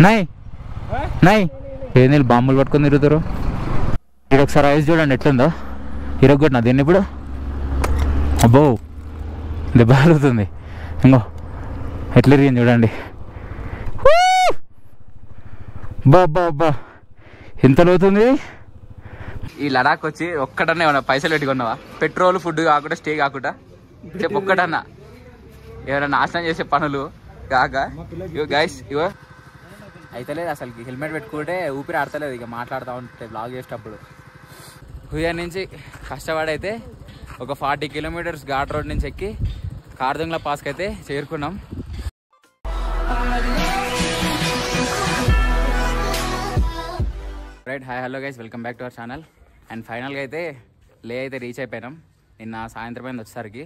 నై నై ఏంది బాంబులు పట్టుకొని తిరుగుతారు. ఇక్కడ ఒకసారి ఐస్ చూడండి ఎట్లుందో. ఇరగొట్టినా దీన్ని ఇప్పుడు. అబ్బో దెబ్బ తగులుతుంది. ఇంకో ఎట్లా ఇరిగింది చూడండి. బాబా అబ్బా ఎంత లోతుంది. ఈ లడాక్ వచ్చి ఒక్కటన్నా ఏమన్నా పైసలు పెట్టుకున్నావా? పెట్రోల్ ఫుడ్ కాకుండా స్టే కాకుండా చెప్పు ఒక్కటన్నా. ఏమైనా నాశనం చేసే పనులు కాక ఇగో గైస్ ఇగో అయితే లేదు అసలు. హెల్మెట్ పెట్టుకుంటే ఊపిరి ఆడతలేదు. ఇక మాట్లాడుతూ ఉంటే బ్లాగ్ చేసేటప్పుడు. హుయాన్ నుంచి కష్టపడైతే ఒక 40 కిలోమీటర్స్ ఘాట్ రోడ్ నుంచి ఎక్కి కార్దుంగ్లా పాస్కి అయితే చేరుకున్నాం. Right, hi hello guys, welcome back to our channel. And ఫైనల్గా అయితే లే అయితే రీచ్ అయిపోయినాం నిన్న సాయంత్రం అయింది వచ్చేసరికి.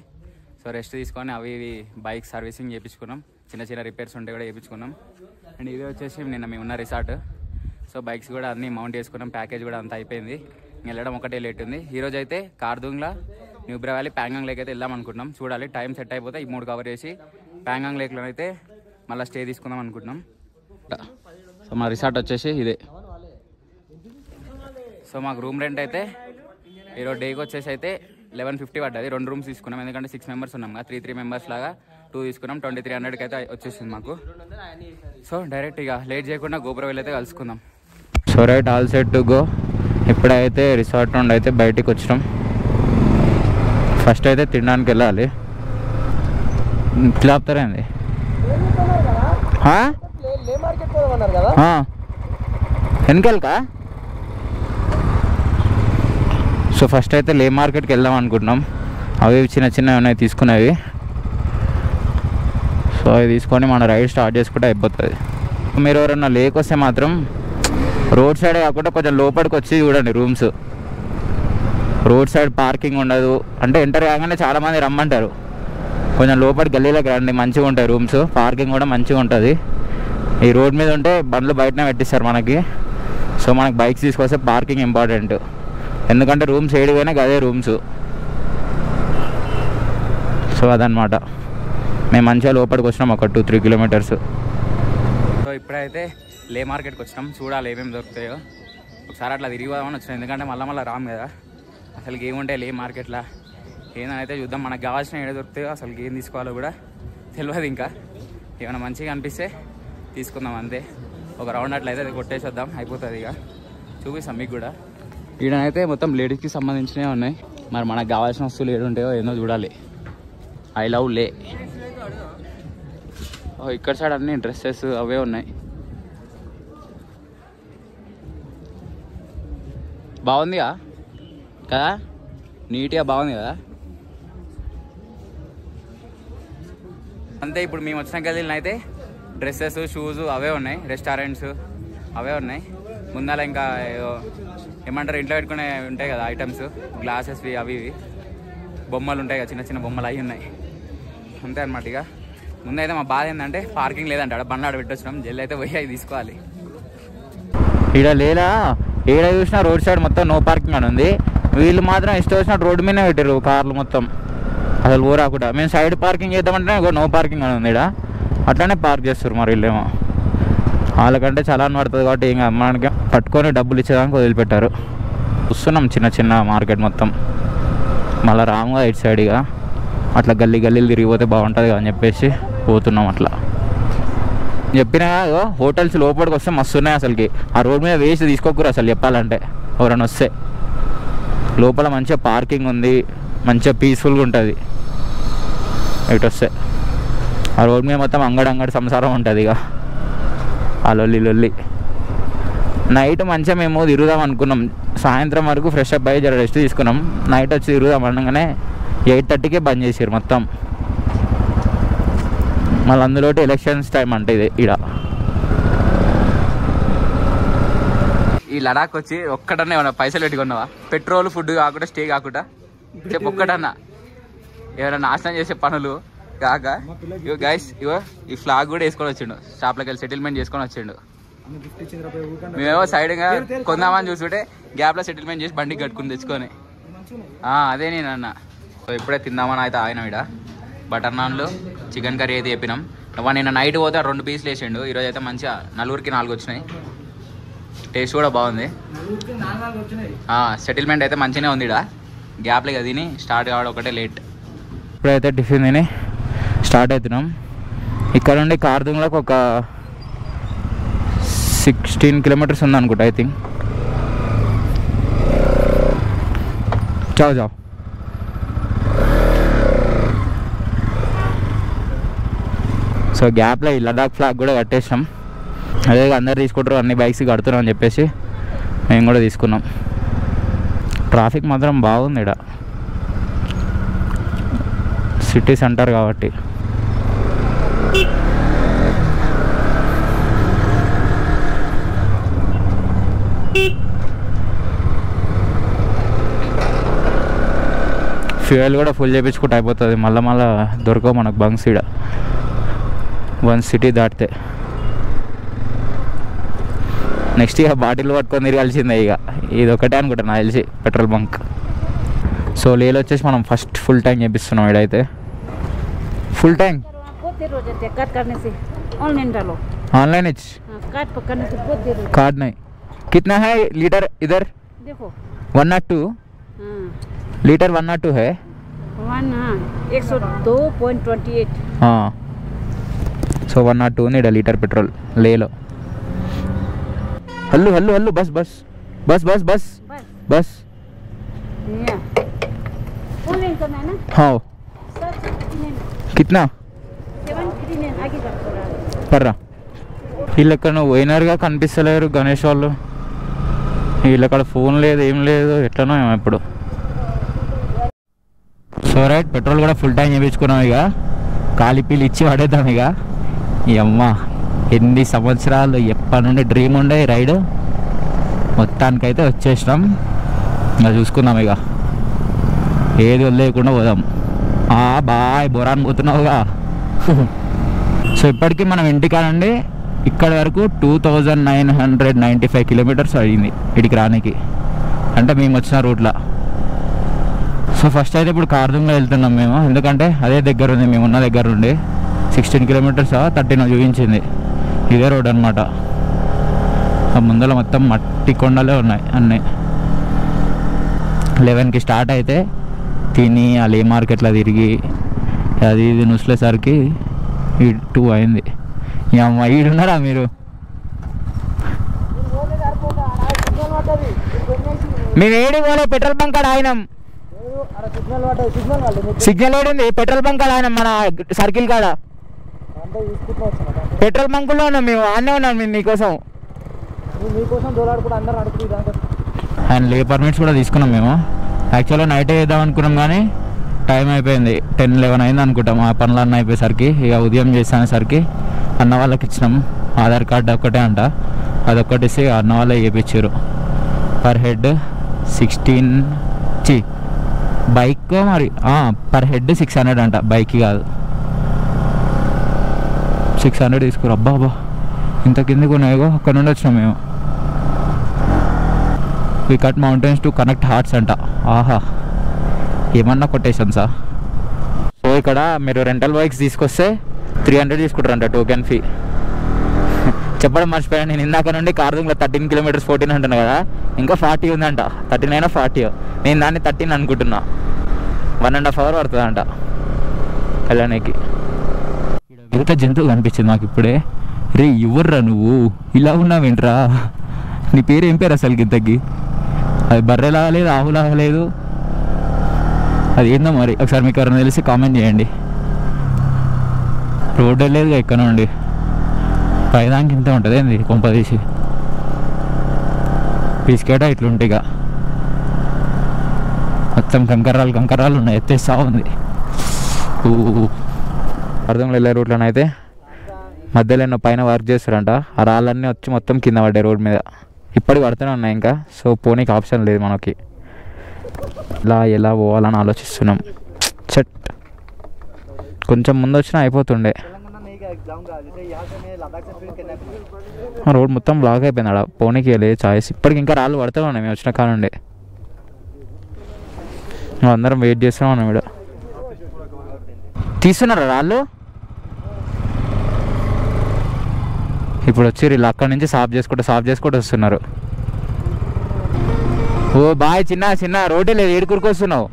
సో రెస్ట్ తీసుకొని అవి ఇవి బైక్ సర్వీసింగ్ చేయించుకున్నాం. చిన్న చిన్న రిపేర్స్ ఉంటే కూడా చేయించుకున్నాం. అండ్ ఇది వచ్చేసి నిన్న మేము ఉన్న రిసార్ట్. సో బైక్స్ కూడా అన్నీ మౌంట్ చేసుకున్నాం. ప్యాకేజ్ కూడా అంతా అయిపోయింది. వెళ్ళడం ఒకటే లేట్ ఉంది. ఈరోజు అయితే కార్దుంగ్లా, న్యూబ్రా వ్యాలీ, ప్యాంగాంగ్ లేక్ అయితే వెళ్దాం అనుకుంటున్నాం. చూడాలి, టైం సెట్ అయిపోతే ఈ 3 కవర్ చేసి ప్యాంగాంగ్ లేక్లో అయితే మళ్ళీ స్టే తీసుకుందాం అనుకుంటున్నాం. సో మా రిసార్ట్ వచ్చేసి ఇదే. సో మాకు రూమ్ రెంట్ అయితే ఈరోజు డేకి వచ్చేసి అయితే 1150 పడ్డది. 2 రూమ్స్ తీసుకున్నాం, ఎందుకంటే 6 మెంబర్స్ ఉన్నాం కదా. 3 మెంబర్స్ లాగా 2 తీసుకున్నాం. 2300కి అయితే వచ్చేసింది మాకు. సో డైరెక్ట్ ఇక లేట్ చేయకుండా గోపురం అయితే కలుసుకుందాం. So right, all set to go. ఇప్పుడైతే రిసార్ట్ నుండి అయితే బయటికి వచ్చినాం. ఫస్ట్ అయితే తినడానికి వెళ్ళాలి. ఇట్లా ఆపుతారండి వెనకాలకా. సో ఫస్ట్ అయితే లే మార్కెట్కి వెళ్దాం అనుకుంటున్నాం. అవి చిన్న చిన్నవి ఉన్నాయి తీసుకునేవి. సో అవి తీసుకొని మన రైడ్ స్టార్ట్ చేసుకుంటే అయిపోతుంది. మీరు ఎవరన్నా లేక్ వస్తే మాత్రం రోడ్ సైడ్ కాకుండా కొంచెం లోపలికి వచ్చి చూడండి రూమ్స్. రోడ్ సైడ్ పార్కింగ్ ఉండదు. అంటే ఎంటర్ కాగానే చాలామంది రమ్మంటారు. కొంచెం లోపలికి గల్లీలోకి రండి, మంచిగా ఉంటాయి రూమ్స్. పార్కింగ్ కూడా మంచిగా ఉంటుంది. ఈ రోడ్ మీద ఉంటే బండ్లు బయటనే పెట్టిస్తారు మనకి. సో మనకి బైక్స్ తీసుకొస్తే పార్కింగ్ ఇంపార్టెంట్. ఎందుకంటే రూమ్స్ ఏడిపోయినా అదే రూమ్స్. సో అదనమాట. మేము మంచిగా లోపలికి వచ్చినాం ఒక 2-3 కిలోమీటర్స్. సో ఇప్పుడైతే లే మార్కెట్కి వచ్చినాం. చూడాలి ఏమేమి దొరుకుతాయో. ఒకసారి అట్లా తిరిగి పోదామని వచ్చినాం, ఎందుకంటే మళ్ళీ రాము కదా. అసలు ఏముంటాయి లే మార్కెట్లో ఏందని అయితే చూద్దాం. మనకు కావాల్సిన ఏదో దొరుకుతాయో అసలు ఏం తీసుకోవాలో కూడా తెలియదు. ఇంకా ఏమైనా మంచిగా అనిపిస్తే తీసుకుందాం అంతే. ఒక రౌండ్ అట్లయితే అది కొట్టేసి వద్దాం, అయిపోతుంది. ఇక చూపిస్తాం మీకు కూడా. ఈడనైతే మొత్తం లేడీస్కి సంబంధించినవి ఉన్నాయి. మరి మనకు కావాల్సిన వస్తువులు ఏడు ఉంటాయో ఏందో చూడాలి. ఐ లవ్ లే. ఇక్కడ సైడ్ అన్ని డ్రెస్సెస్ అవే ఉన్నాయి. బాగుందిగా కదా, నీట్గా బాగుంది కదా. అంతే. ఇప్పుడు మేము వచ్చిన గదిలో అయితే డ్రెస్సెస్, షూస్ అవే ఉన్నాయి. రెస్టారెంట్స్ అవే ఉన్నాయి. ముందర ఇంకా ఏమంటారు ఇంట్లో పెట్టుకునే ఉంటాయి కదా ఐటమ్స్, గ్లాసెస్వి అవి ఇవి, బొమ్మలు ఉంటాయి కదా, చిన్న చిన్న బొమ్మలు అవి ఉన్నాయి. అంతే అనమాట. ఇక ముందైతే మా బాధ ఏంటంటే పార్కింగ్ లేదంటే ఆడ బండి ఆడ పెట్టొచ్చినాం. జల్లి అయితే పోయి అవి తీసుకోవాలి. ఈడ లేదా ఏడ చూసినా రోడ్ సైడ్ మొత్తం నో పార్కింగ్ అని ఉంది. వీళ్ళు మాత్రం ఇష్టం వచ్చినట్టు రోడ్డు మీదనే పెట్టారు కార్లు మొత్తం. అసలు ఊరాకుండా మేము సైడ్ పార్కింగ్ చేద్దామంటే నో పార్కింగ్ అని ఉంది. ఈడ అట్లానే పార్క్ చేస్తారు. మరి వీళ్ళేమో వాళ్ళకంటే చలాన్ పడుతుంది కాబట్టి ఇంకా మనకి పట్టుకొని డబ్బులు ఇచ్చేదానికి వదిలిపెట్టారు. చూస్తున్నాం చిన్న చిన్న మార్కెట్ మొత్తం. మళ్ళీ రాముగా ఇటు సైడ్ ఇక అట్లా గల్లీలు తిరిగిపోతే బాగుంటుంది అని చెప్పేసి పోతున్నాం. అట్లా చెప్పినా హోటల్స్ లోపలికి వస్తే మస్తు ఉన్నాయి. అసలుకి ఆ రోడ్ మీద వేస్ట్ తీసుకోకూడదు అసలు చెప్పాలంటే. ఎవరైనా వస్తే లోపల మంచిగా పార్కింగ్ ఉంది, మంచిగా పీస్ఫుల్గా ఉంటుంది. ఇటు వస్తే ఆ రోడ్ మీద మొత్తం అంగడి సంసారం ఉంటుంది. ఇక ఆ లొల్లి నైట్ మంచిగా మేము తిరుగుదాం అనుకున్నాం. సాయంత్రం వరకు ఫ్రెష్ అప్ అయ్యి జర రెస్ట్ తీసుకున్నాం. నైట్ వచ్చి తిరుగుదాం అనగానే 8:30కే బంద్ చేసారు మొత్తం. మళ్ళీ అందులో ఎలక్షన్స్ టైం అంటే ఇది. ఈడ ఈ లడాక్ వచ్చి ఒక్కటన్నా ఏమన్నా పైసలు పెట్టుకున్నావా? పెట్రోల్ ఫుడ్ కాకుండా స్టే కాకుండా చెప్పు ఒక్కటన్నా. ఏమైనా నాశనం చేసే పనులు కాక ఇగో గైస్, ఇగో ఈ ఫ్లాగ్ కూడా వేసుకొని వచ్చిండు. షాప్లోకి వెళ్ళి సెటిల్మెంట్ చేసుకొని వచ్చిండు. మేమేమో సైడ్గా కొందామని చూసుకుంటే గ్యాప్లో సెటిల్మెంట్ చేసి బండికి కట్టుకుని తెచ్చుకొని. అదే నేను అన్న. సో ఇప్పుడే తిందామని అయితే ఆయన ఈడ బటర్ నాన్లు, చికెన్ కర్రీ అయితే చెప్పినాం. నిన్న నైట్ పోతే 2 పీసులు వేసిండు. ఈరోజు అయితే మంచిగా 4 వచ్చినాయి. టేస్ట్ కూడా బాగుంది. సెటిల్మెంట్ అయితే మంచిగానే ఉంది. ఇక్కడ గ్యాప్లే కదా తిని స్టార్ట్ కావడం ఒకటే లేట్. ఇప్పుడైతే టిఫిన్ తిని స్టార్ట్ అవుతున్నాం. ఇక్కడ నుండి కార్దుంగ్లకు ఒక 16 కిలోమీటర్స్ ఉంది అనుకుంటా ఐ థింక్. జావ్ సో గ్యాప్లో ఈ లడాక్ ఫ్లాగ్ కూడా కట్టేసాం. అదే అందరు తీసుకుంటారు, అన్ని బైక్స్ కడుతున్నాం అని చెప్పేసి మేము కూడా తీసుకున్నాం. ట్రాఫిక్ మాత్రం బాగుంది ఇక్కడ, సిటీ సెంటర్ కాబట్టి. ఫ్యూయల్ కూడా ఫుల్ చేయించుకుంటే అయిపోతుంది. మళ్ళీ దొరకవు మనకు బంక్స్ ఇక్కడ 1 సిటీ దాటితే. నెక్స్ట్ ఇక బాటిల్ పట్టుకొని తిరగాల్సిందే. ఇక ఇది ఒకటే అనుకుంటా నాకు తెలిసి పెట్రోల్ బంక్. సో లేలో వచ్చేసి మనం ఫస్ట్ ఫుల్ ట్యాంక్ చేపిస్తున్నాం. ఇడైతే ఫుల్ ట్యాంక్ ऑनलाइन कार्ड नहीं. कितना है लीटर इधर? देखो 102 लीटर 102 है. 102.28. हाँ సో 102 ఉంది ఇక్కడ లీటర్ పెట్రోల్ లేలో. హల్లు హల్లు హల్లు బస్ బస్ బస్ బస్ బస్ బస్. ऑनलाइन करना है ना? हाँ. कितना పర్రా? వీళ్ళు ఎక్కడ ఓనర్గా కనిపిస్తలేరు గణేష్ వాళ్ళు. వీళ్ళు అక్కడ ఫోన్ లేదు, ఏం లేదు, ఎట్లనో ఏమో ఇప్పుడు. సో రైట్, పెట్రోల్ కూడా ఫుల్ ట్యాంక్ చేయించుకున్నాం. ఇక కాలిపీలు ఇచ్చి పడేద్దాం. ఇక ఈ అమ్మ ఎన్ని సంవత్సరాలు ఎప్పటి నుండి డ్రీమ్ ఉండే రైడ్, మొత్తానికైతే వచ్చేసినాం. ఇంకా చూసుకుందాం, ఇక ఏది వదిలేకుండా పోదాం. Bye boron పోతున్నావుగా. సో ఇప్పటికీ మనం ఇంటికానండి ఇక్కడ వరకు 2995 కిలోమీటర్స్ అయ్యింది ఇటుకి రానికి, అంటే మేము వచ్చిన రూట్లో. సో ఫస్ట్ అయితే ఇప్పుడు కార్దుంగ్లో వెళ్తున్నాం మేము, ఎందుకంటే అదే దగ్గర ఉంది, మేము ఉన్న దగ్గర ఉండి 16 కిలోమీటర్స్ 13 చూపించింది. ఇదే రోడ్ అనమాట. ముందర మొత్తం మట్టి కొండలే ఉన్నాయి అన్నీ. 11కి స్టార్ట్ అయితే తిని ఆ లే మార్కెట్లో తిరిగి అది ఇది నుసలేసరికి 2 అయింది. అమ్మ ఈడున్నారా మీరు? మేము ఏడు పోలే, పెట్రోల్ బంక్ కాడ ఆయనం. సిగ్నల్ ఏడుంది? పెట్రోల్ బంక్ కాడ ఆయన మన సర్కిల్ కాడ పెట్రోల్ బంకులో ఉన్నాం మేము. ఆనే ఉన్నాం మేము మీకోసం. ఆయన లే పర్మిట్స్ కూడా తీసుకున్నాం మేము. యాక్చువల్గా నైటే వేద్దాం అనుకున్నాం కానీ టైం అయిపోయింది, 10-11 అయింది అనుకుంటాం. ఆ పనులు అన్న అయిపోయేసరికి ఇక ఉదయం చేసేసరికి అన్న వాళ్ళకి ఇచ్చినాం. ఆధార్ కార్డు ఒక్కటే అంట, అదొక్కటి ఇస్తే అన్న వాళ్ళే చేయించారు. పర్ హెడ్ 16 బైక్ మరి పర్ హెడ్ 600 అంట, బైక్కి కాదు. 600 తీసుకురు. అబ్బా ఇంత కిందకు ఉన్నాయో. అక్కడ నుండి వచ్చినాం మేము. We cut mountains to connect hearts అంట. ఆహా, ఏమన్నా కొటేషన్సా? సో ఇక్కడ మీరు రెంటల్ బైక్స్ తీసుకొస్తే 300 తీసుకుంటారంట టోకెన్ ఫీ. చెప్పడం మర్చిపోయాను నేను. ఇందాక నుండి కార్దుంగ్లో 13 కిలోమీటర్స్ 14 అంటున్నా కదా, ఇంకా 40 ఉందంట. 13 అయినా 40. నేను దాన్ని 13 అనుకుంటున్నా. 1.5 hour పడుతుందంట వెళ్ళడానికి. మిగతా జంతువు కనిపించింది నాకు ఇప్పుడే. రే ఎవర్రా నువ్వు, ఇలా ఉన్నావేంట్రా? నీ పేరు ఏం పేరు అసలు? గిద్దకి అది బర్రెలాగా లేదు, ఆవులాగా లేదు, అది ఏందో మరి. ఒకసారి మీకు ఎవరైనా తెలిసి కామెంట్ చేయండి. రోడ్డు లేదు ఎక్కడ నుండి పైదానికి ఇంత ఉంటుంది ఏంది కొంపదీసి. పిసికేట ఇట్లుంటే ఇక మొత్తం కంకరాలు ఉన్నాయి, ఎత్తేస్తా ఉంది. అర్థంలో వెళ్ళే రూట్లోనైతే మధ్యలో ఎన్నో పైన వర్క్ చేస్తారంట. ఆ రాళ్ళన్నీ వచ్చి మొత్తం కింద పడ్డాయి రోడ్ మీద. ఇప్పటికి పడుతూనే ఉన్నాయి ఇంకా. సో పోనీకి ఆప్షన్ లేదు మనకి. ఎలా పోవాలని ఆలోచిస్తున్నాం. చెట్ కొంచెం ముందు వచ్చినా అయిపోతుండే. రోడ్ మొత్తం బ్లాక్ అయిపోయింది అక్కడ, పోనీకి లేదు చాయిస్. ఇప్పటికి ఇంకా రాళ్ళు పడుతూనే ఉన్నాయి మేము వచ్చిన కానుండే. అందరం వెయిట్ చేస్తున్నాం మనం ఇక్కడ. తీస్తున్నారా రాళ్ళు? ఇప్పుడు వచ్చి వీళ్ళు అక్కడి నుంచి సాఫ్ చేసుకుంటూ వస్తున్నారు. ఓ బాయ్ చిన్న రోడ్డే లేదు, ఏడుకురికి వస్తున్నావు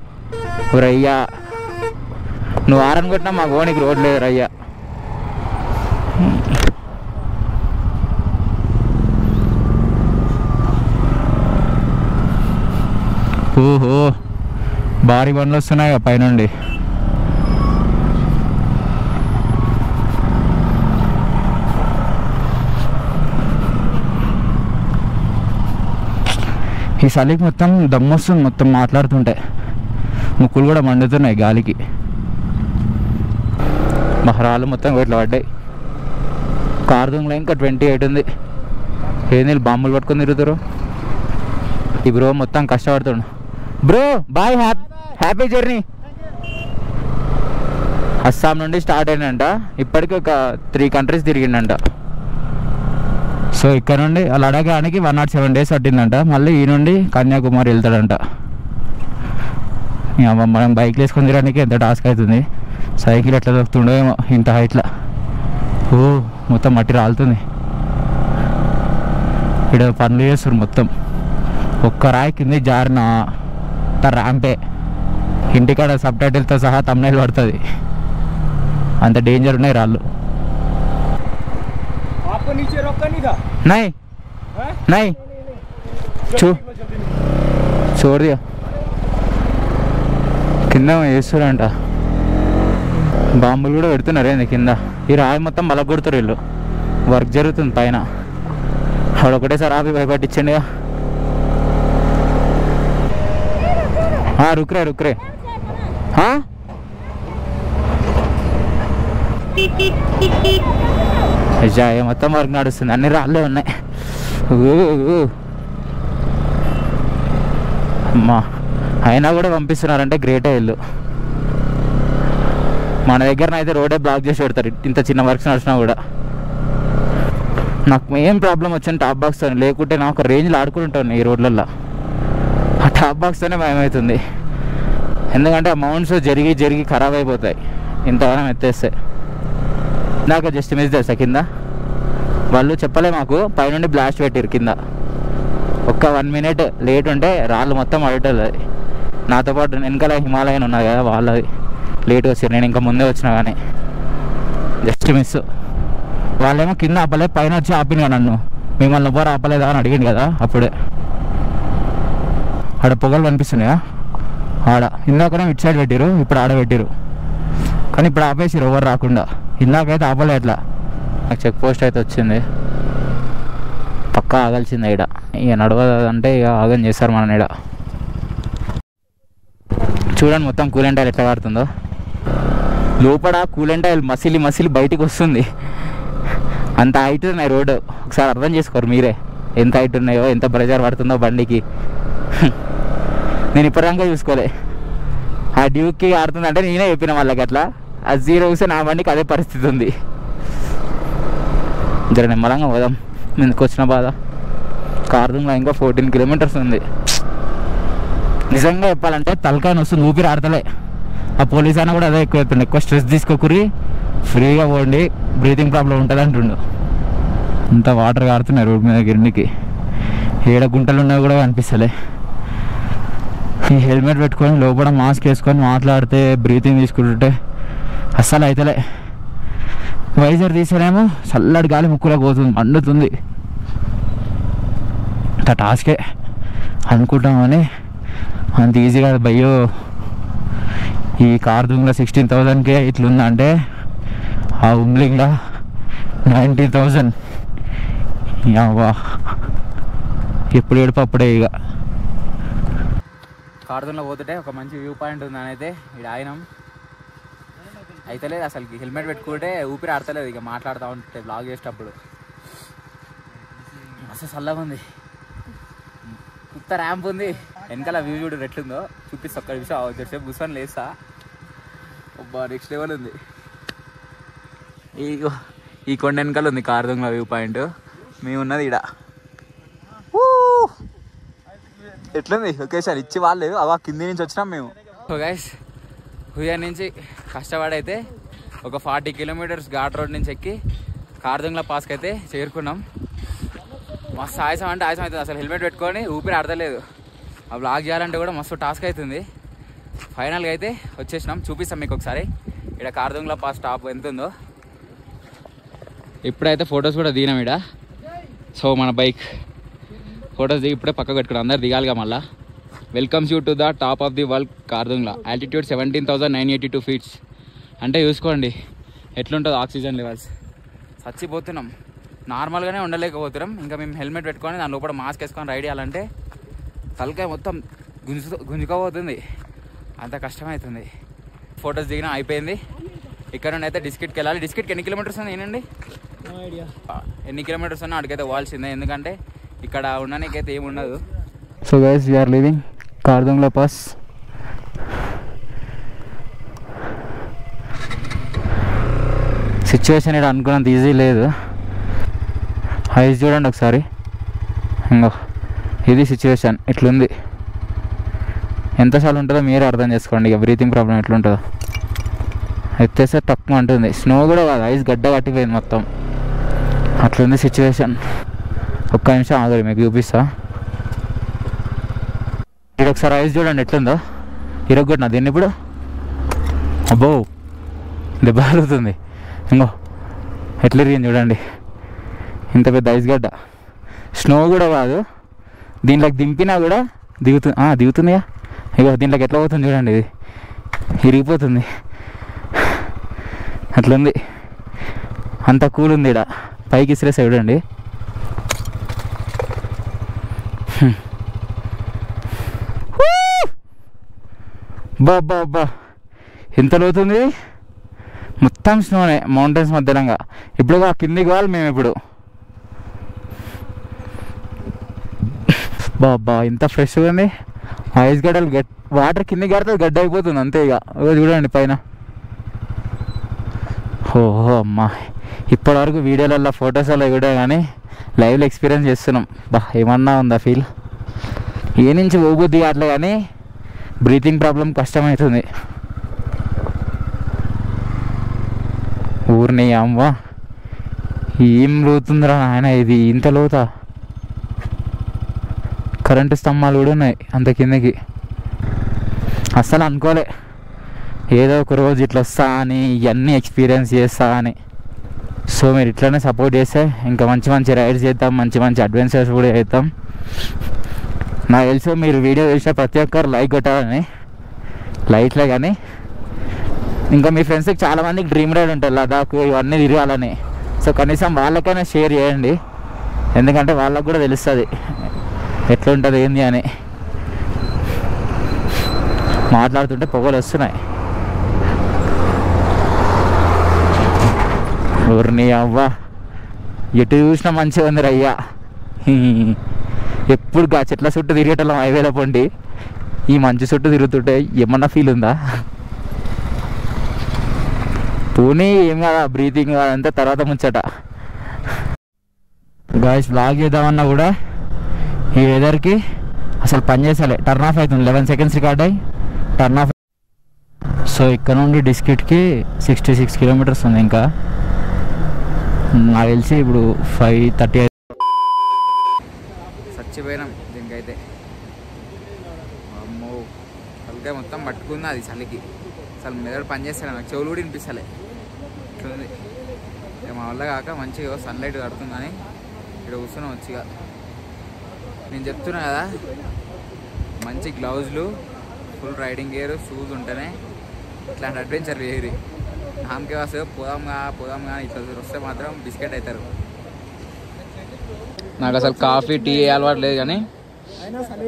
రయ్యా. నువ్వు ఆరని కొట్టినా మాకు ఓనికి రోడ్ లేదు రయ్యా. ఓహో భారీ బండ్లు వస్తున్నాయి పైనుండి. ఈ చలికి మొత్తం దమ్మొస్తుంది, మొత్తం మాట్లాడుతుంటే ముక్కులు కూడా మండుతున్నాయి గాలికి. మహరాలు మొత్తం ఇట్లా పడ్డాయి. కార్దుంగ్లో ఇంకా 28 ఉంది. ఏంది బాంబులు పట్టుకొని తిరుగుతారు. ఈ బ్రో మొత్తం కష్టపడుతుండు. Bro boy, happy journey. Assam నుండి స్టార్ట్ అయినంట, ఇప్పటికీ ఒక 3 కంట్రీస్ తిరిగిండంట. సో ఇక్కడ నుండి లడాఖ్ రానికి 107 days పట్టిందంట. మళ్ళీ ఈ నుండి కన్యాకుమారి వెళ్తాడంట. మనం బైక్లు వేసుకొని తిరగడానికి ఎంత టాస్క్ అవుతుంది. సైకిల్ ఎట్లా దొరుకుతుండో ఏమో ఇంత హైట్లా. ఓ మొత్తం మట్టి రాలుతుంది. ఇక్కడ పనులు చేస్తారు మొత్తం. ఒక్క రాయి కింద జారిన ర్యాంపే. ఇంటికాడ సబ్ టైటిల్తో సహా తమ్నైల్ పడుతుంది, అంత డేంజర్ ఉన్నాయి రాళ్ళు. नहीं नहीं छोड़ दिया. కింద వేస్తారంట, బాంబులు కూడా పెడుతున్నారు ఏంది కింద. ఈ రాయి మొత్తం బల కొడుతారు వీళ్ళు. వర్క్ జరుగుతుంది పైన. వాడు ఒకటేసారి ఆపి భయపట్టించండిగా. రుక్రే జాయ మొత్తం వర్క్ నడుస్తుంది, అన్ని రాళ్ళే ఉన్నాయి. అమ్మా అయినా కూడా పంపిస్తున్నారంటే గ్రేటే వీళ్ళు. మన దగ్గరనైతే రోడే బ్లాక్ చేసి పెడతారు ఇంత చిన్న వర్క్స్ నడిచినా కూడా. నాకు ఏం ప్రాబ్లం వచ్చింది టాప్ బాక్స్తో, లేకుంటే నాకు ఒక రేంజ్లో ఆడుకుంటాను ఈ రోడ్లలో. ఆ టాప్ బాక్స్తోనే భయమవుతుంది, ఎందుకంటే ఆ మౌంట్స్ జరిగి ఖరాబ్ అయిపోతాయి ఇంతగానం ఎత్తేస్తే. నాకు జస్ట్ మిస్ తెలుసా కింద వాళ్ళు చెప్పలే మాకు, పైనుండి బ్లాస్ట్ పెట్టారు కింద. ఒక్క 1 minute లేట్ ఉంటే రాళ్ళు మొత్తం అడటది. నాతో పాటు వెనకాల హిమాలయన్ ఉన్నది కదా, వాళ్ళది లేట్గా వచ్చారు. నేను ఇంకా ముందే వచ్చినా కానీ జస్ట్ మిస్. వాళ్ళేమో కింద ఆపలే, పైన వచ్చి ఆపిన నన్ను. మిమ్మల్ని ఎవ్వరు ఆపలేదా అని అడిగింది కదా అప్పుడే. ఆడ పొగలు కనిపిస్తున్నాయా ఆడ. ఇందాకనే ఇటు సైడ్ పెట్టారు, ఇప్పుడు ఆడ పెట్టారు. కానీ ఇప్పుడు ఆపేసారు ఎవరు రాకుండా. ఇందాకైతే ఆపలే అట్లా. నాకు చెక్ పోస్ట్ అయితే వచ్చింది, పక్కా ఆగాల్సిందే. ఈడ ఇక నడవదంటే ఇక ఆగం చేస్తారు మన ఈడ. చూడండి మొత్తం కూలెంట్ ఆయిల్ ఎట్లా కారుతుందో. లోపల కూలెంట్ ఆయిల్ మసిలి బయటికి వస్తుంది. అంత హైట్ ఉన్నాయి రోడ్డు. ఒకసారి అర్థం చేసుకోరు మీరే ఎంత హైట్ ఉన్నాయో, ఎంత ప్రెజర్ పడుతుందో బండికి. నేను ఇప్పటిదాకా చూసుకోలే. ఆ డ్యూక్కి ఆడుతుందంటే నేనే చెప్పిన వాళ్ళకి అట్లా. ఆ 0 చూస్తే నా బండికి అదే పరిస్థితి ఉంది. జర నిమ్మలంగా పోదాం, ముందుకు వచ్చిన బాధ. కార్దుంగ్లో ఇంకా 14 kilometers ఉంది. నిజంగా చెప్పాలంటే తలకాయ వస్తుంది, ఊపిరి ఆడతలే. ఆ పోలీస్ అయినా కూడా అదే ఎక్కువ స్ట్రెస్ తీసుకోకూరి, ఫ్రీగా పోండి, బ్రీతింగ్ ప్రాబ్లం ఉంటుంది అంటుండు. అంతా వాటర్ కారుతున్నాయి రోడ్ మీద గిరికి. ఏడ గుంటలు ఉన్నవి కూడా కనిపిస్తలే. ఈ హెల్మెట్ పెట్టుకొని లోపల మాస్క్ వేసుకొని మాట్లాడితే, బ్రీతింగ్ తీసుకుంటుంటే అస్సలు అవుతలే. వైజర్ తీసేనేమో చల్లటి గాలి ముక్కులో పోతుంది, మండుతుంది. అంత టాస్కే అనుకుంటామని అంత ఈజీగా భయ్యో. ఈ కార్దుంగ్లో 16,000కే ఇట్లుందంటే, ఆ ఉమ్లింగ్లో 90,000. వా ఎప్పుడు ఏడుపు అప్పుడే. ఇక కార్దుంగ్లో పోతుంటే ఒక మంచి వ్యూ పాయింట్ ఉందని అయితే ఇక్కడ ఆయనం అయితే లేదు అసలు. హెల్మెట్ పెట్టుకుంటే ఊపిరి ఆడతలేదు ఇక మాట్లాడుతూ ఉంటే బ్లాగ్ చేసేటప్పుడు. అసలు చల్లగా ఉంది, కొత్త ర్యాంప్ ఉంది. వెనకాల వ్యూ చూడు ఎట్లుందో చూపిస్తా. ఒక్క నిమిషం వచ్చేసేపు కూర్చొని లేస్తా. అబ్బా నెక్స్ట్ లెవెల్ ఉంది. ఈ కొండ వెనకాల ఉంది కార్దుంగ్లో వ్యూ పాయింట్. మేము ఉన్నది ఈడ. ఎట్లుంది లొకేషన్ ఇచ్చి వాళ్ళు అవా కింది నుంచి వచ్చినాం మేము. సో గైస్ హుయా నుంచి కష్టపడైతే ఒక 40 kilometers ఘాట్ రోడ్ నుంచి ఎక్కి కార్దుంగ్లా పాస్కి అయితే చేరుకున్నాం. మస్తు ఆయాసం అంటే ఆయాసం అవుతుంది, అసలు హెల్మెట్ పెట్టుకొని ఊపిరి ఆడతలేదు. ఆ బ్లాగ్ చేయాలంటే కూడా మస్తు టాస్క్ అవుతుంది. ఫైనల్గా అయితే వచ్చేసినాం, చూపిస్తాం మీకు ఒకసారి ఇక్కడ కార్దుంగ్లా పాస్ టాప్ ఎంత ఉందో. ఇప్పుడైతే ఫొటోస్ కూడా దిగినాం ఇక్కడ. సో మన బైక్ ఫొటోస్ దిగి ఇప్పుడే పక్క పెట్టుకున్నాం, అందరు దిగాలిగా మళ్ళీ. Welcomes you to the top of the world Khardung La, altitude 17,982 feet. అంటే చూసుకోండి ఎట్లుంటుందో ఆక్సిజన్ లెవెల్స్. చచ్చిపోతున్నాం, నార్మల్గానే ఉండలేకపోతున్నాం. ఇంకా మేము హెల్మెట్ పెట్టుకొని దాని లోపల మాస్క్ వేసుకొని రైడ్ చేయాలంటే తలకాయ మొత్తం గుంజుకోబోతుంది, అంత కష్టమవుతుంది. ఫొటోస్ దిగినా అయిపోయింది. ఇక్కడ నుండి అయితే డిస్కిట్కి వెళ్ళాలి. డిస్కిట్కి ఎన్ని కిలోమీటర్స్ ఉంది ఏనండి? ఎన్ని కిలోమీటర్స్ ఉన్నా అక్కడికైతే పోవాల్సిందే, ఎందుకంటే ఇక్కడ ఉండడానికైతే ఏమి ఉండదు. So guys we are living Khardung La pass. Situation ఇక్కడ అనుకున్నంత ఈజీ లేదు. హైస్ చూడండి ఒకసారి, ఇంకో ఇది సిచ్యువేషన్ ఇట్లుంది. ఎంతసార్లు ఉంటుందో మీరే అర్థం చేసుకోండి. ఇక బ్రీతింగ్ ప్రాబ్లం ఎట్లుంటుందో. ఎత్తేస్తే తక్కువ అంటుంది, స్నో కూడా కాదు, ఐస్ గడ్డ కట్టిపోయింది మొత్తం, అట్లుంది సిచ్యువేషన్. ఒక్క నిమిషం ఆగలి, మీకు చూపిస్తా. ఇక్కడ ఒకసారి ఐస్ చూడండి ఎట్లుందో, ఇరగొట్టినా దీన్ని ఇప్పుడు. అబ్బో దెబ్బ కలుగుతుంది, ఇంకో ఎట్లా ఇరిగింది చూడండి. ఇంత పెద్ద ఐస్ గడ్డ, స్నో కూడా కాదు, దీంట్లోకి దింపినా కూడా దిగుతుందిగా. ఇక దీంట్లోకి ఎట్లా పోతుంది చూడండి, ఇది ఇరిగిపోతుంది, అట్లుంది. అంత కూల్ ఉంది ఇక్కడ, పైకి ఇసిరేసా చూడండి. బాబా అబ్బా ఎంత లోతుంది, మొత్తం స్నోనే మౌంటైన్స్ మధ్యలంగా. ఇప్పుడు కిందికి పోవాలి మేము ఇప్పుడు. బాబా ఇంత ఫ్రెష్గా ఉంది, ఐస్ గడ్డలు వాటర్ కిందికి కడితే గడ్డ అయిపోతుంది అంతే. ఇక చూడండి పైన. ఓహో అమ్మా, ఇప్పటివరకు వీడియోలలో ఫొటోస్లో కూడా కానీ లైవ్లో ఎక్స్పీరియన్స్ చేస్తున్నాం. బా ఏమన్నా ఉందా ఫీల్. ఏ నుంచి పోబుద్ది అట్లా, కానీ బ్రీతింగ్ ప్రాబ్లం కష్టమవుతుంది. ఊరిని అమ్మ ఏం లోతుందిరా నాయన, ఇది ఇంత లోతా. కరెంటు స్తంభాలు కూడా ఉన్నాయి అంత కిందకి. అస్సలు అనుకోలే ఏదో ఒక రోజు ఇట్లా వస్తా అని, ఇవన్నీ ఎక్స్పీరియన్స్ చేస్తా అని. సో మీరు ఇట్లనే సపోర్ట్ చేస్తే ఇంకా మంచి మంచి రైడ్స్ చేద్దాం, మంచి మంచి అడ్వెంచర్స్ కూడా చేద్దాం. నాకు తెలుసు మీరు వీడియో చూసే ప్రతి ఒక్కరు లైక్ కొట్టాలని, లైట్లే కానీ ఇంకా మీ ఫ్రెండ్స్కి చాలామందికి డ్రీమ్ రైడ్ ఉంటుంది లదాఖ్ ఇవన్నీ తిరగాలని. సో కనీసం వాళ్ళకైనా షేర్ చేయండి, ఎందుకంటే వాళ్ళకు కూడా తెలుస్తుంది ఎట్లుంటుంది ఏంది అని. మాట్లాడుతుంటే పొగలు వస్తున్నాయి. ఊరిని అవ్వా ఎటు చూసినా మంచిగా ఉంది రయ్యా. ఎప్పుడు చెట్ల చుట్టూ తిరిగేటోళ్ళం హైవేలో పండి, ఈ మంచు చుట్టూ తిరుగుతుంటే ఏమన్నా ఫీల్ ఉందా? పూణే ఏం కాదా, బ్రీతింగ్ అదంతా తర్వాత ముచ్చట. గాయస్ బ్లాగ్ చేద్దామన్నా కూడా ఈ వెదర్కి అసలు పని చేసాలే. టర్న్ ఆఫ్ అవుతుంది, 11 seconds రికార్డ్ అయ్యి టర్న్ ఆఫ్. సో ఇక్కడ నుండి డిస్కిట్కి 66 kilometers ఉంది. ఇంకా నాకు తెలిసి ఇప్పుడు 5:30 చచ్చిపోయినాం దీనికైతే. అమ్మో తలకాయ మొత్తం పట్టుకుంది అది చలికి. అసలు మెదడు పని చేస్తాను, నాకు చెవులు కూడా వినిపిస్తలే. ఇట్లుంది మా వల్ల కాక మంచిగా సన్లైట్ కడుతుందని ఇక్కడ కూర్చున్నాం వచ్చిగా. నేను చెప్తున్నా కదా, మంచి గ్లౌజులు, ఫుల్ రైడింగ్ గేర్, షూస్ ఉంటేనే ఇట్లాంటి అడ్వెంచర్ వేయరు. నామకే వస్తే పోదాంగా ఇట్లా వస్తే మాత్రం బిస్కెట్ అవుతారు. నాకు అసలు కాఫీ టీ అలవాటు లేదు, కానీ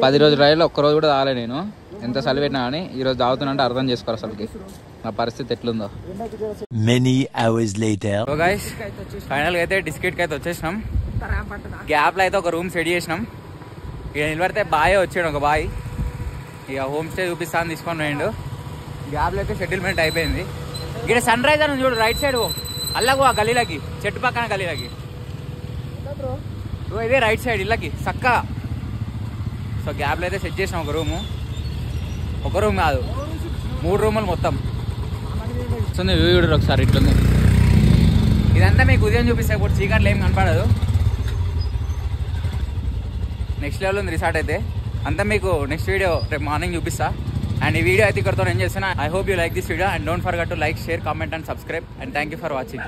10 రోజుల రైల్లో ఒక్కరోజు కూడా తాగలే నేను. ఎంత చలి పెట్టినా కానీ ఈరోజు తాగుతున్నా అంటే అర్థం చేసుకోరు అసలుకి నా పరిస్థితి ఎట్లుందో. సో గైస్ ఫైనల్గా అయితే డిస్కిట్కి అయితే వచ్చేసినాం. గ్యాప్లో అయితే ఒక రూమ్ సెట్ చేసినాం. ఇక నిలబడితే బాయ్ వచ్చాడు, ఒక బాయ్. ఇక హోమ్ స్టే చూపిస్తాను తీసుకొని పోయిండు. గ్యాప్లో అయితే సెటిల్మెంట్ అయిపోయింది. ఇక్కడ సన్ రైజ్ అని చూడు, రైట్ సైడ్ అల్లకు ఆ గలీలకి, చెట్టు పక్కన గలీలకి. ఇదే రైట్ సైడ్ ఇళ్ళకి చక్కగా. సో గ్యాప్లో అయితే సెట్ చేసినాం ఒక రూము. ఒక రూమ్ కాదు, 3 రూములు మొత్తం. వ్యూ చూడరు ఒకసారి, ఇట్లుంది. ఇదంతా మీకు ఉదయం చూపిస్తే ఇప్పుడు చీకట్లో ఏం కనపడదు. నెక్స్ట్ లెవెల్ ఉంది రిసార్ట్ అయితే. అంతా మీకు నెక్స్ట్ వీడియో రేపు మార్నింగ్ చూపిస్తా. అండ్ ఈ వీడియో అయితే ఇక్కడతో ఏం చేస్తున్నా. I hope you like this video and don't forget to like, share, comment and subscribe. And thank you for watching.